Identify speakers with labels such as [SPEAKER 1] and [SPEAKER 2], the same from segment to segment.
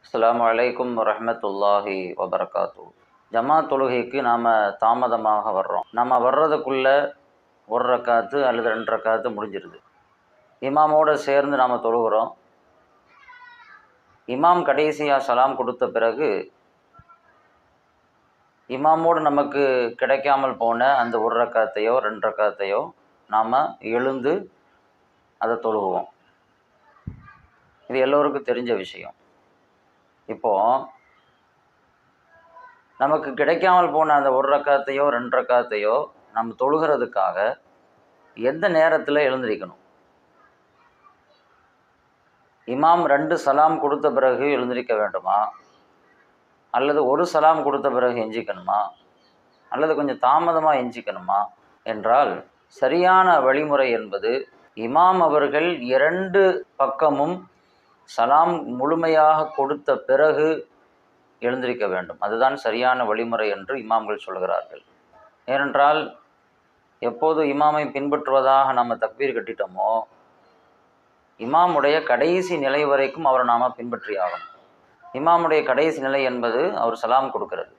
[SPEAKER 1] அஸ்ஸலாமு அலைக்கும் வரஹ்மத்துல்லாஹி வபரகாத்து. ஜமாத் தொழுகைக்கு நாம் தாமதமாக வர்றோம். நம்ம வர்றதுக்குள்ள ஒரு ரக்காத்து அல்லது 2 ரக்காத்து முடிஞ்சிருது. இமாமோடு சேர்ந்து நாம் தொழுகிறோம். இமாம் கடைசியாக சலாம் கொடுத்த பிறகு இமாமோடு நமக்கு கிடைக்காமல் போன அந்த ஒரு ரக்காத்தையோ 2 ரக்காத்தையோ நாம் எழுந்து அதை தொழுகுவோம். இது எல்லோருக்கும் தெரிஞ்ச விஷயம். இப்போது நமக்கு கிடைக்காமல் போன அந்த ஒரு ரக்காத்தையோ 2 ரக்காத்தையோ நம்ம தொழுகிறதுக்காக எந்த நேரத்தில் எழுந்திருக்கணும்? இமாம் 2 சலாம் கொடுத்த பிறகு எழுந்திருக்க வேண்டுமா, அல்லது ஒரு சலாம் கொடுத்த பிறகு எஞ்சிக்கணுமா, அல்லது கொஞ்சம் தாமதமாக எஞ்சிக்கணுமா என்றால், சரியான வழிமுறை என்பது இமாம் அவர்கள் 2 பக்கமும் சலாம் முழுமையாக கொடுத்த பிறகு எழுந்திருக்க வேண்டும். அதுதான் சரியான வழிமுறை என்று இமாம்கள் சொல்கிறார்கள். ஏனென்றால் எப்போது இமாமை பின்பற்றுவதாக நம்ம தக்பீர் கட்டிட்டோமோ, இமாமுடைய கடைசி நிலை வரைக்கும் அவரை நாம் பின்பற்றி ஆகணும். இமாமுடைய கடைசி நிலை என்பது அவர் சலாம் கொடுக்கிறது.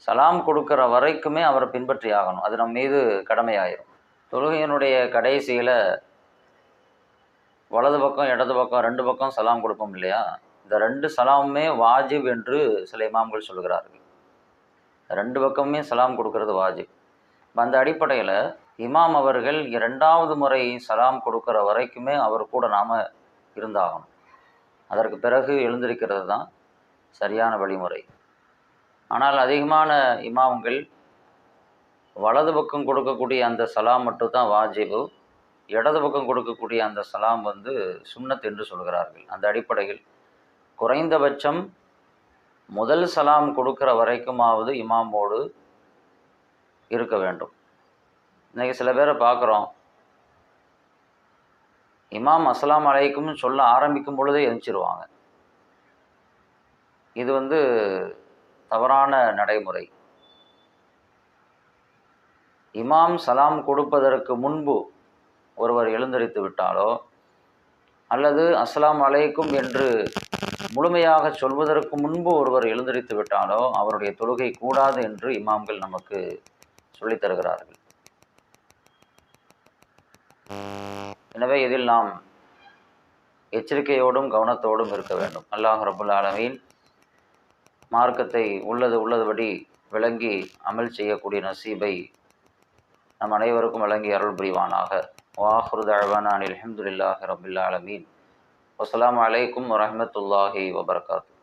[SPEAKER 1] சலாம் கொடுக்குற வரைக்குமே அவரை பின்பற்றி ஆகணும். அது நம் மீது கடமையாயிரும். தொழுகையினுடைய கடைசியில் வலது பக்கம் இடது பக்கம் 2 பக்கம் சலாம் கொடுப்போம் இல்லையா? இந்த 2 சலாமுமே வாஜிப் என்று சில இமாம்கள் சொல்கிறார்கள். 2 பக்கமுமே சலாம் கொடுக்கறது வாஜிப். அந்த அடிப்படையில் இமாம் அவர்கள் 2வது முறை சலாம் கொடுக்குற வரைக்குமே அவர் கூட நாம் இருந்தாகணும். அதற்கு பிறகு எழுந்திருக்கிறது தான் சரியான வழிமுறை. ஆனால் அதிகமான இமாம்கள் வலது பக்கம் கொடுக்கக்கூடிய அந்த சலாம் மட்டும் தான் வாஜிபு, இடது பக்கம் கொடுக்கக்கூடிய அந்த சலாம் சுன்னத் என்று சொல்கிறார்கள். அந்த அடிப்படையில் குறைந்தபட்சம் முதல் சலாம் கொடுக்குற வரைக்குமாவது இமாமோடு இருக்க வேண்டும். இன்றைக்கி சில பேரை பார்க்குறோம், இமாம் அஸ்ஸலாமு அலைக்கும்னு சொல்ல ஆரம்பிக்கும் பொழுதே எழுந்திருவாங்க. இது தவறான நடைமுறை. இமாம் சலாம் கொடுப்பதற்கு முன்பு ஒருவர் எழுந்திருத்து விட்டாலோ, அல்லது அஸ்ஸலாமு அலைக்கும் என்று முழுமையாக சொல்வதற்கு முன்பு ஒருவர் எழுந்திருத்து விட்டாலோ அவருடைய தொழுகை கூடாது என்று இமாம்கள் நமக்கு சொல்லித் தருகிறார்கள். எனவே இதில் நாம் எச்சரிக்கையோடும் கவனத்தோடும் இருக்க வேண்டும். அல்லாஹ் ரப்புல் ஆலமீன் மார்க்கத்தை உள்ளதுபடி விளங்கி அமல் செய்யக்கூடிய நசீபை நம் அனைவருக்கும் வழங்கி அருள் புரிவானாக. வாஹிரு தஅவானா அல்ஹம்துலில்லாஹி ரப்பில் ஆலமீன். வஸ்ஸலாமு அலைக்கும் வரஹ்மத்துல்லாஹி வபரகாத்துஹு.